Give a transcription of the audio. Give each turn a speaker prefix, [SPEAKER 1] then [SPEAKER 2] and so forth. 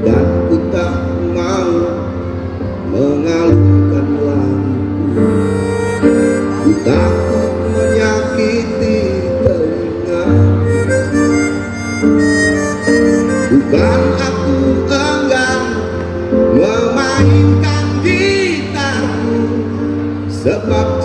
[SPEAKER 1] dan ku tak mau mengalunkan lampu. Ku takut menyakiti telinga. Bukan aku enggan memainkan gitarku, sebab